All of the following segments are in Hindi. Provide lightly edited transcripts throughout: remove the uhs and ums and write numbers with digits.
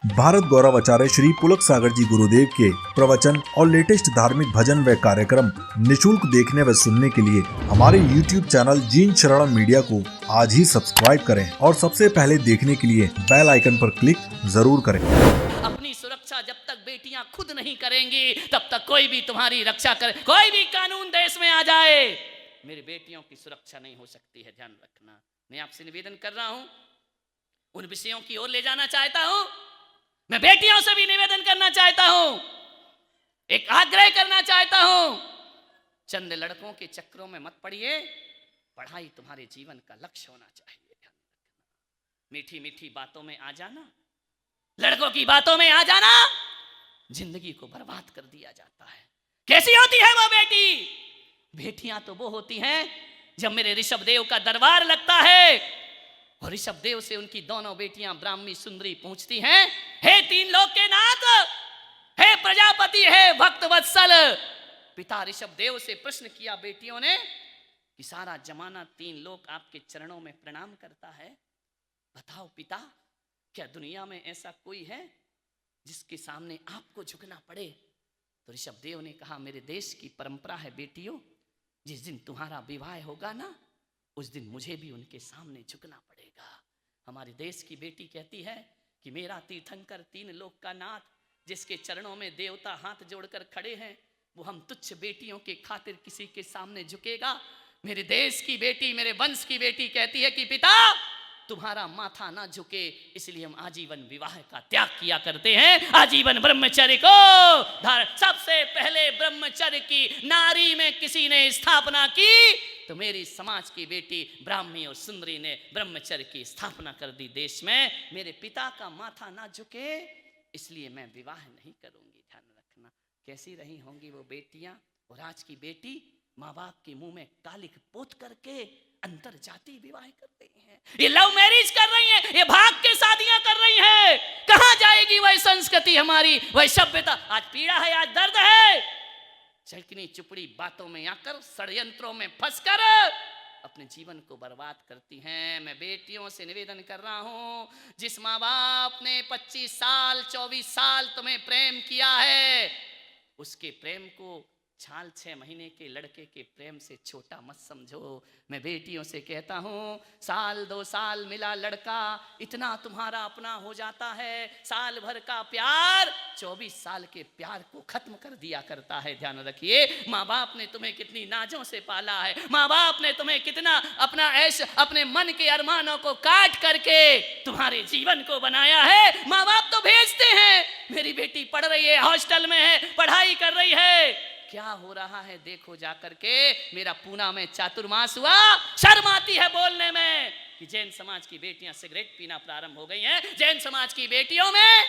भारत गौरव आचार्य श्री पुलक सागर जी गुरुदेव के प्रवचन और लेटेस्ट धार्मिक भजन व कार्यक्रम निशुल्क देखने व सुनने के लिए हमारे YouTube चैनल जीन शरणम मीडिया को आज ही सब्सक्राइब करें और सबसे पहले देखने के लिए बेल आइकन पर क्लिक जरूर करें। अपनी सुरक्षा जब तक बेटियां खुद नहीं करेंगी तब तक कोई भी तुम्हारी रक्षा करे, कोई भी कानून देश में आ जाए, मेरी बेटियों की सुरक्षा नहीं हो सकती है। ध्यान रखना। मैं आपसे निवेदन कर रहा हूं, उन विषयों की ओर ले जाना चाहता हूं। मैं बेटियों से भी निवेदन करना चाहता हूं, एक आग्रह करना चाहता हूं, चंद लड़कों के चक्रों में मत पड़िए। पढ़ाई तुम्हारे जीवन का लक्ष्य होना चाहिए। ध्यान रखना। मीठी मीठी बातों में आ जाना, लड़कों की बातों में आ जाना, जिंदगी को बर्बाद कर दिया जाता है। कैसी होती है वो बेटी? बेटियां तो वो होती हैं जब मेरे ऋषभ देव का दरबार लगता है और ऋषभ देव से उनकी दोनों बेटियां ब्राह्मी सुंदरी पूछती हैं, हे तीन लोक के नाथ, हे प्रजापति, हे भक्त वत्सल। पिता ऋषभ देव से प्रश्न किया बेटियों ने कि सारा जमाना तीन लोक आपके चरणों में प्रणाम करता है, बताओ पिता, क्या दुनिया में ऐसा कोई है जिसके सामने आपको झुकना पड़े? तो ऋषभ देव ने कहा, मेरे देश की परंपरा है बेटियों, जिस दिन तुम्हारा विवाह होगा ना, उस दिन मुझे भी उनके सामने झुकना पड़ेगा। हमारे देश की बेटी कहती है कि मेरा तीर्थंकर तीन लोक का नाथ, जिसके चरणों में देवता हाथ जोड़कर खड़े हैं, वो हम तुच्छ बेटियों के खातिर किसी के सामने झुकेगा? मेरे देश की बेटी, मेरे वंश की बेटी कहती है कि पिता, तुम्हारा माथा ना झुके, इसलिए हम आजीवन विवाह का त्याग किया करते हैं, आजीवन ब्रह्मचर्य को धारण। सबसे पहले ब्रह्मचर्य की नारी में किसी ने स्थापना की तो मेरी समाज की बेटी ब्राह्मी और सुंदरी ने ब्रह्मचर्य की स्थापना कर दी देश में। मेरे पिता का माथा ना झुके, इसलिए मैं विवाह नहीं करूंगी। ध्यान रखना। कैसी रही होंगी वो बेटियां? और आज की बेटी माँ बाप के मुंह में कालिक पोत करके अंतर जाति विवाह कर रही हैं, ये लव मैरिज कर रही हैं, ये भाग के शादियां कर रही हैं। कहां जाएगी वह संस्कृति हमारी, वह सभ्यता? आज पीड़ा है, आज दर्द है। चकनी चुपड़ी बातों में आकर, षड्यंत्रों में फंसकर अपने जीवन को बर्बाद करती हैं। मैं बेटियों से निवेदन कर रहा हूं, जिस माँ बाप ने 25 साल 24 साल तुम्हें प्रेम किया है, उसके प्रेम को 6 महीने के लड़के के प्रेम से छोटा मत समझो। मैं बेटियों से कहता हूँ, साल 2 साल मिला लड़का, इतना तुम्हारा अपना हो जाता है। साल भर का प्यार 24 साल के प्यार को खत्म कर दिया करता है। ध्यान रखिए। माँ बाप ने तुम्हें कितनी नाजों से पाला है, माँ बाप ने तुम्हें कितना अपना ऐश, अपने मन के अरमानों को काट करके तुम्हारे जीवन को बनाया है। माँ बाप तो भेजते हैं, मेरी बेटी पढ़ रही है, हॉस्टल में है, पढ़ाई कर रही है, क्या हो रहा है देखो जाकर के। मेरा पूना में चातुर्मास हुआ, शर्म आती है बोलने में कि जैन समाज की बेटियां सिगरेट पीना प्रारंभ हो गई हैं, जैन समाज की बेटियों में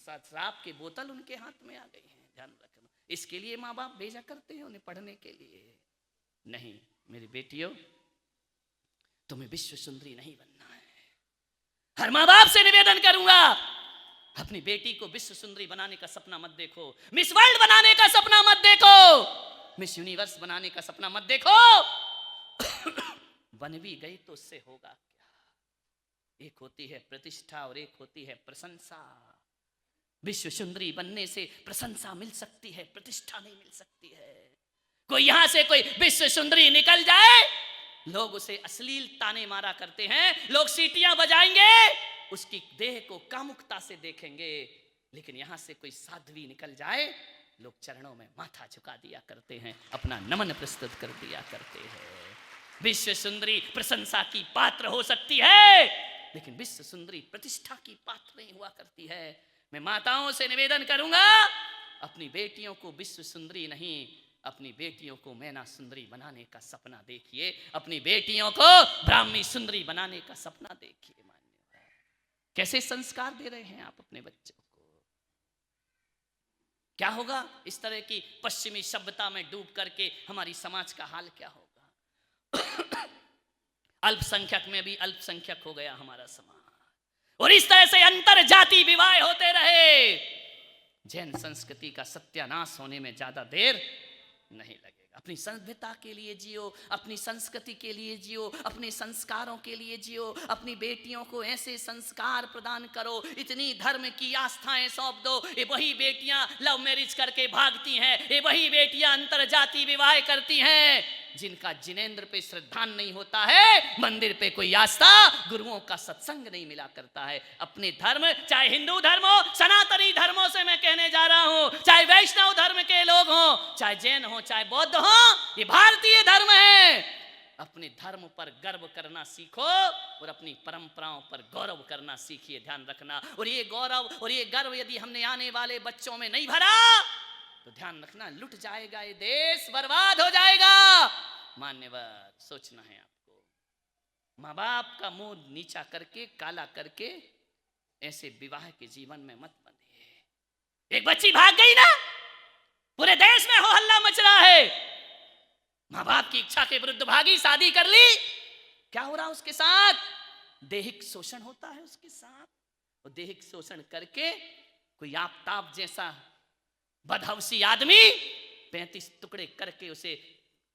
शराब की बोतल उनके हाथ में आ गई है। ध्यान रखना। इसके लिए माँ बाप भेजा करते हैं उन्हें पढ़ने के लिए। नहीं मेरी बेटियों, तुम्हें विश्व सुंदरी नहीं बनना है। हर माँ बाप से निवेदन करूंगा, अपनी बेटी को विश्व सुंदरी बनाने का सपना मत देखो, मिस वर्ल्ड बनाने का सपना मत देखो, मिस यूनिवर्स बनाने का सपना मत देखो। बन भी गई तो उससे होगा क्या? एक होती है प्रतिष्ठा और एक होती है प्रशंसा। विश्व सुंदरी बनने से प्रशंसा मिल सकती है, प्रतिष्ठा नहीं मिल सकती है। कोई यहां से कोई विश्व सुंदरी निकल जाए, लोग उसे अश्लील ताने मारा करते हैं, लोग सीटियां बजाएंगे, उसकी देह को कामुकता से देखेंगे। लेकिन यहां से कोई साध्वी निकल जाए, लोग चरणों में माथा झुका दिया करते हैं, अपना नमन प्रस्तुत कर दिया करते हैं। विश्व सुंदरी प्रशंसा की पात्र हो सकती है, लेकिन विश्व सुंदरी प्रतिष्ठा की पात्र नहीं हुआ करती है। मैं माताओं से निवेदन करूंगा, अपनी बेटियों को विश्व सुंदरी नहीं, अपनी बेटियों को मैना सुंदरी बनाने का सपना देखिए, अपनी बेटियों को ब्राह्मी सुंदरी बनाने का सपना देखिए। कैसे संस्कार दे रहे हैं आप अपने बच्चों को? क्या होगा इस तरह की पश्चिमी सभ्यता में डूब करके? हमारी समाज का हाल क्या होगा? अल्पसंख्यक में भी अल्पसंख्यक हो गया हमारा समाज, और इस तरह से अंतर जाति विवाह होते रहे। जैन संस्कृति का सत्यानाश होने में ज्यादा देर नहीं लगेगा। अपनी सभ्यता के लिए जियो, अपनी संस्कृति के लिए जियो, अपने संस्कारों के लिए जियो, अपनी बेटियों को ऐसे संस्कार प्रदान करो, इतनी धर्म की आस्थाएं सौंप दो। ये वही बेटियां लव मैरिज करके भागती हैं, ये वही बेटियां अंतरजातीय विवाह करती हैं जिनका जिनेंद्र पे श्रद्धा नहीं होता है, मंदिर पे कोई आस्था, गुरुओं का सत्संग नहीं मिला करता है। अपने धर्म, चाहे हिंदू धर्म हो, सनातनी धर्मों से मैं कहने जा रहा हूं, चाहे वैष्णव धर्म के लोग हो, चाहे जैन हो, चाहे बौद्ध हो, ये भारतीय धर्म है। अपने धर्म पर गर्व करना सीखो और अपनी परंपराओं पर गौरव करना सीखिए, ध्यान रखना। और ये गौरव और ये गर्व यदि हमने आने वाले बच्चों में नहीं भरा तो ध्यान रखना, लुट जाएगा ये देश, बर्बाद हो जाएगा। मान्यवर, सोचना है आपको, माँ बाप का मुंह नीचा करके, काला करके ऐसे विवाह के जीवन में मत बंधिए। एक बच्ची भाग गई ना, पूरे देश में हो हल्ला मच रहा है। माँ बाप की इच्छा के विरुद्ध भागी, शादी कर ली, क्या हो रहा उसके साथ? दैहिक शोषण होता है उसके साथ। और दैहिक शोषण करके कोई आफताब जैसा बदहवसी आदमी 35 टुकड़े करके उसे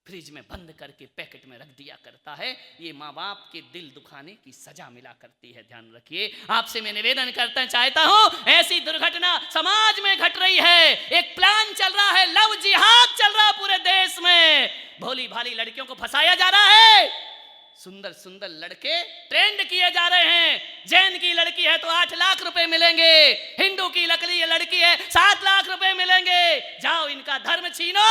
फ्रिज में बंद करके पैकेट में रख दिया करता है। ये माँ बाप के दिल दुखाने की सजा मिला करती है, ध्यान रखिए। आपसे मैं निवेदन करता चाहता हूं, ऐसी दुर्घटना समाज में घट रही है। एक प्लान चल रहा है, लव जिहाद चल रहा है पूरे देश में। भोली भाली लड़कियों को फंसाया जा रहा है, सुंदर सुंदर लड़के ट्रेंड किए जा रहे हैं। जैन की लड़की है तो 8 लाख रुपए मिलेंगे, हिंदू की लड़की है 7 लाख रुपए मिलेंगे। जाओ इनका धर्म छीनो,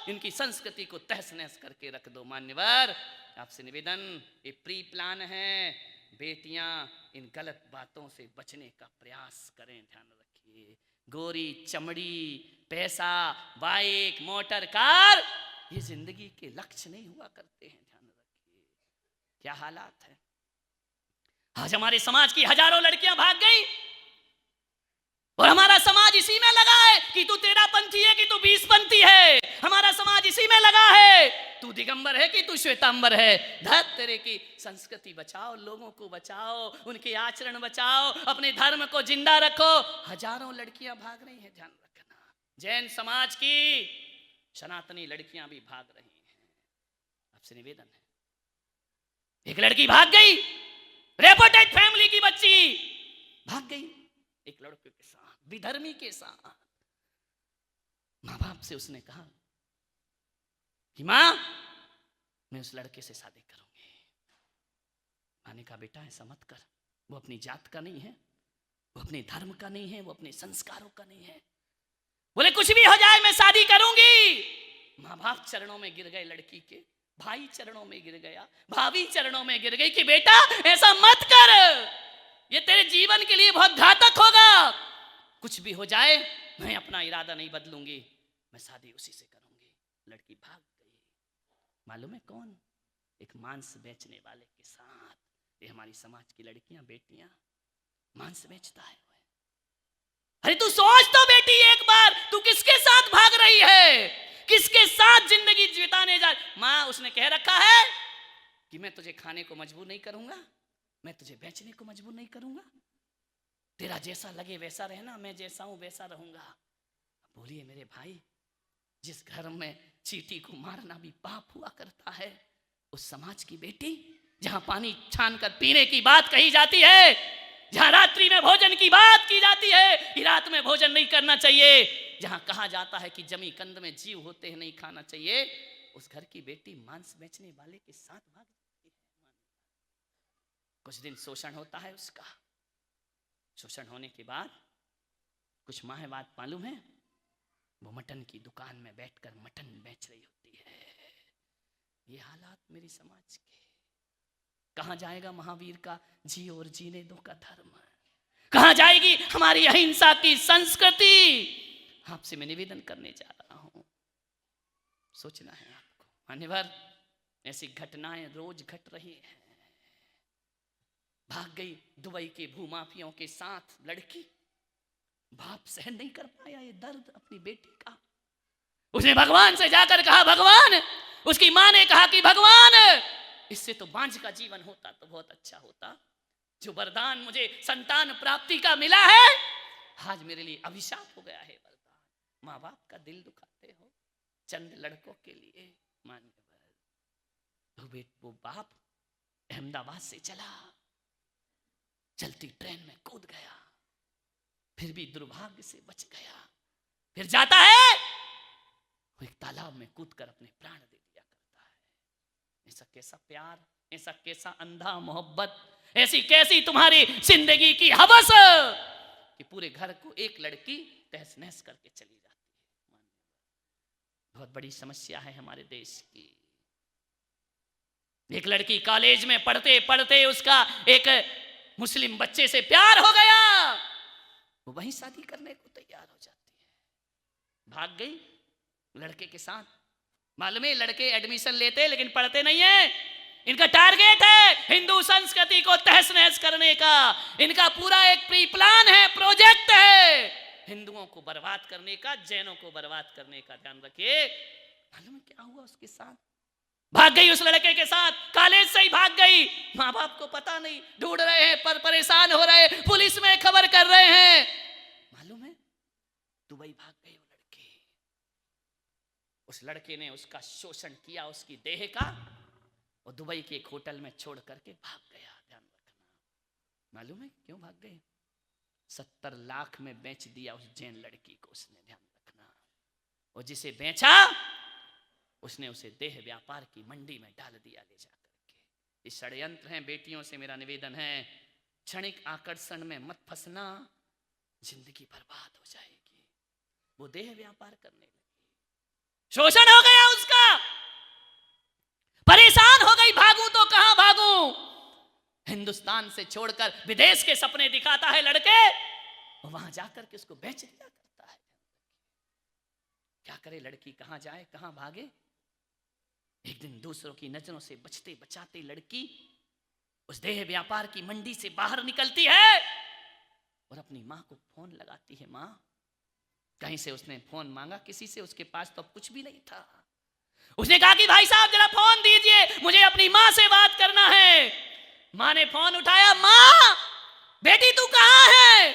इनकी संस्कृति को तहस नहस करके रख दो। मान्यवर, आपसे निवेदन, ये प्री प्लान है। बेटियां इन गलत बातों से बचने का प्रयास करें, ध्यान रखिए। गोरी चमड़ी, पैसा, बाइक, मोटर, कार, ये जिंदगी के लक्ष्य नहीं हुआ करते हैं, ध्यान रखिए। क्या हालात है आज, हमारे समाज की हजारों लड़कियां भाग गई और हमारा समाज इसी में लगा है कि तू 13 पंथी है कि तू 20 पंथी है। हमारा समाज इसी में लगा है, तू दिगंबर है कि तू श्वेतांबर है। धत तेरे की संस्कृति बचाओ, लोगों को बचाओ, उनके आचरण बचाओ, अपने धर्म को जिंदा रखो। हजारों लड़कियां भाग रही हैं, ध्यान रखना। जैन समाज की सनातनी लड़कियां भी भाग रही हैं। आपसे निवेदन है, एक लड़की भाग गई, रेपुटेड फैमिली की बच्ची भाग गई एक लड़के के साथ, विधर्मी के साथ। माँ बाप से उसने कहा कि माँ, मैं उस लड़के से शादी करूंगी। माँ ने कहा, बेटा ऐसा मत कर, वो अपनी जात का नहीं है, वो अपने धर्म का नहीं है, वो अपने संस्कारों का नहीं है। बोले कुछ भी हो जाए मैं शादी करूंगी। माँ बाप चरणों में गिर गए लड़की के, भाई चरणों में गिर गया, भाभी चरणों में गिर गई कि बेटा ऐसा मत कर, ये तेरे जीवन के लिए बहुत घातक होगा। कुछ भी हो जाए मैं अपना इरादा नहीं बदलूंगी, मैं शादी उसी से करूंगी। लड़की भाग गई। मालूम है कौन? एक मांस बेचने वाले के साथ। ये हमारी समाज की लड़कियां, बेटियां मांस बेचता है। अरे तू सोच तो बेटी एक बार, तू किसके साथ भाग रही है, किसके साथ जिंदगी बिताने जा। माँ उसने कह रखा है कि मैं तुझे खाने को मजबूर नहीं करूंगा, मैं तुझे बेचने को मजबूर नहीं करूंगा, तेरा जैसा लगे वैसा रहना, मैं जैसा हूं वैसा रहूंगा। बोलिए मेरे भाई, जिस घर में चींटी को मारना भी पाप हुआ करता है, उस समाज की बेटी जहां पानी छान कर पीने की बात कही जाती है, जहां रात्रि में भोजन की बात की जाती है कि रात में भोजन नहीं करना चाहिए, जहां कहा जाता है कि जमी कंद में जीव होते हैं नहीं खाना चाहिए, उस घर की बेटी मांस बेचने वाले के साथ भाग जाती है। कुछ दिन शोषण होता है उसका, शोषण होने के बाद कुछ माह बाद मालूम है वो मटन की दुकान में बैठकर मटन बेच रही होती है। ये हालात मेरी समाज के। कहां जाएगा महावीर का जी और जीने दो का धर्म, कहां जाएगी हमारी अहिंसा की संस्कृति। आपसे मैं निवेदन करने जा रहा हूं, सोचना है आपको। मान्यवर, ऐसी घटनाएं रोज घट रही हैं। भाग गई दुबई के भूमाफियों के साथ लड़की, बाप सहन नहीं कर पाया ये दर्द अपनी बेटी का। उसने भगवान से जाकर कहा भगवान, उसकी मां ने कहा कि भगवान इससे तो बांझ का जीवन होता तो बहुत अच्छा होता, जो वरदान मुझे संतान प्राप्ति का मिला है आज मेरे लिए अभिशाप हो गया है वरदान। माँ बाप का दिल दुखाते हो, चंद लड़कों के लिए। मान्यवर वो बाप अहमदाबाद से चला, चलती ट्रेन में कूद गया, फिर भी दुर्भाग्य से बच गया। फिर जाता है वो एक तालाब में कूदकर अपने प्राण दे दिया करता है। ऐसा कैसा प्यार, ऐसा कैसा अंधा मोहब्बत, ऐसी कैसी तुम्हारी जिंदगी की हवस कि पूरे घर को एक लड़की तहस नहस करके चली जाती है। बहुत बड़ी समस्या है हमारे देश की। एक लड़की कॉलेज में पढ़ते पढ़ते उसका एक मुस्लिम बच्चे से प्यार हो गया, वो वहीं शादी करने को तैयार हो जाती है। भाग गई लड़के के साथ। मालूम है लड़के एडमिशन लेते लेकिन पढ़ते नहीं है। इनका टारगेट है हिंदू संस्कृति को तहस नहस करने का। इनका पूरा एक प्री प्लान है, प्रोजेक्ट है हिंदुओं को बर्बाद करने का, जैनों को बर्बाद करने का। ध्यान रखिए। मालूम क्या हुआ उसके साथ? भाग गई उस लड़के के साथ, कॉलेज से ही भाग गई। माँ बाप को पता नहीं, ढूंढ रहे हैं पर परेशान हो रहे, पुलिस में खबर कर रहे हैं। मालूम है दुबई भाग गई वो लड़की। उस लड़के ने उसका शोषण किया, उसकी देह का, और दुबई के एक होटल में छोड़ करके भाग गया। ध्यान रखना। मालूम है क्यों भाग गए? 70 लाख में बेच दिया उस जैन लड़की को उसने। ध्यान रखना। और जिसे बेचा उसने उसे देह व्यापार की मंडी में डाल दिया ले जाकर के। ये षड्यंत्र हैं। बेटियों से मेरा निवेदन है, क्षणिक आकर्षण में मत फंसना, जिंदगी बर्बाद हो जाएगी। वो देह व्यापार करने लगी, शोषण हो गया उसका, परेशान हो गई, भागूं तो कहां भागूं। हिंदुस्तान से छोड़कर विदेश के सपने दिखाता है लड़के, और वहां जाकर के उसको बेच दिया करता है। क्या करे लड़की, कहां जाए, कहां भागे? एक दिन दूसरों की नजरों से बचते बचाते लड़की उस देह व्यापार की मंडी से बाहर निकलती है और अपनी मां को फोन लगाती है। मां, कहीं से उसने फोन मांगा किसी से, उसके पास तो अब कुछ भी नहीं था। उसने कहा कि भाई साहब जरा फोन दीजिए, मुझे अपनी मां से बात करना है। मां ने फोन उठाया। मां, बेटी तू कहां है?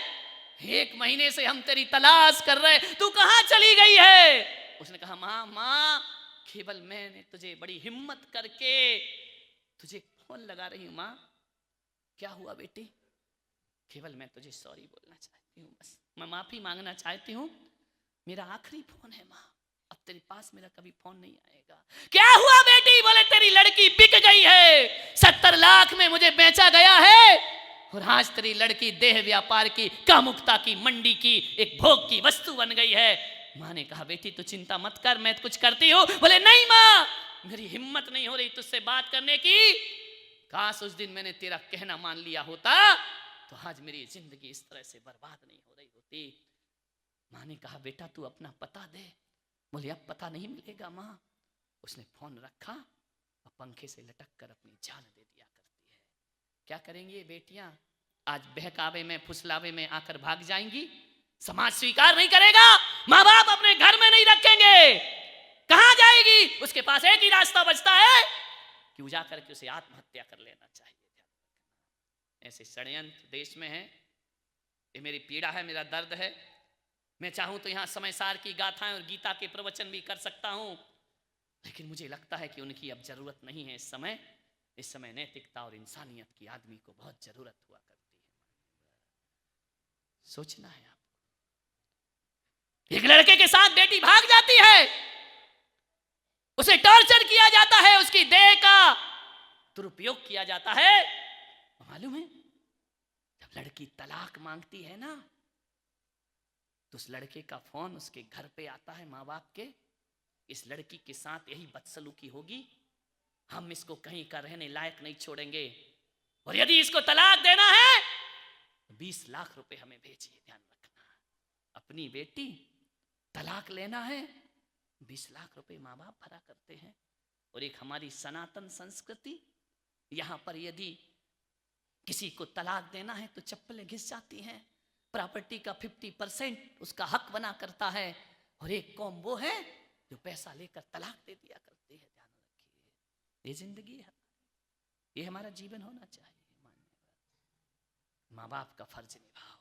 1 महीने से हम तेरी तलाश कर रहे, तू कहां चली गई है? उसने कहा मां, केवल मैंने तुझे बड़ी हिम्मत करके तुझे फोन लगा रही हूं। मां, क्या हुआ बेटी? केवल मैं तुझे सॉरी बोलना चाहती हूँ, बस मैं माफी मांगना चाहती हूँ। मेरा आखिरी फोन है मां, अब तेरे पास मेरा कभी फोन नहीं आएगा। क्या हुआ बेटी? बोले तेरी लड़की बिक गई है, 70 लाख में मुझे बेचा गया है, और आज तेरी लड़की देह व्यापार की, कामुकता की मंडी की एक भोग की वस्तु बन गई है। मां ने कहा बेटी तू चिंता मत कर, मैं कुछ करती हूं। बोले नहीं मां, मेरी हिम्मत नहीं हो रही तुझसे बात करने की। काश उस दिन मैंने तेरा कहना मान लिया होता तो आज मेरी जिंदगी इस तरह से बर्बाद नहीं हो रही होती। मां ने कहा बेटा तू अपना पता दे। बोले अब पता नहीं मिलेगा मां। उसने फोन रखा और पंखे से लटक कर अपनी जान दे दिया करती है। क्या करेंगी बेटियां? आज बहकावे में, फुसलावे में आकर भाग जाएंगी। समाज स्वीकार नहीं करेगा, माँ बाप अपने घर में नहीं रखेंगे, कहां जाएगी? उसके पास एक ही रास्ता बचता है कि वो जाकर के उसे आत्महत्या कर लेना चाहिए। ऐसे षड्यंत्र देश में है। ये मेरी पीड़ा है, मेरा दर्द है। मैं चाहूं तो यहां समय सार की गाथाएं और गीता के प्रवचन भी कर सकता हूं, लेकिन मुझे लगता है कि उनकी अब जरूरत नहीं है। इस समय नैतिकता और इंसानियत की आदमी को बहुत जरूरत हुआ करती है। सोचना है आप। एक लड़के के साथ बेटी भाग जाती है, उसे टॉर्चर किया जाता है, उसकी देह का दुरुपयोग किया जाता है। मालूम है जब लड़की तलाक मांगती है ना, तो उस लड़के का फोन उसके घर पे आता है माँ बाप के, इस लड़की के साथ यही बदसलूकी होगी, हम इसको कहीं का रहने लायक नहीं छोड़ेंगे, और यदि इसको तलाक देना है तो 20 लाख रुपए हमें भेजिए। ध्यान रखना, अपनी बेटी तलाक लेना है, 20 लाख रुपए माँ बाप भरा करते हैं। और एक हमारी सनातन संस्कृति, यहां पर यदि किसी को तलाक देना है तो चप्पलें घिस जाती हैं, प्रॉपर्टी का 50% उसका हक बना करता है, और एक कौम वो है जो पैसा लेकर तलाक दे दिया करती है। ध्यान रखिए, ये जिंदगी है, ये हमारा जीवन होना चाहिए। माँ बाप का फर्ज निभाओ।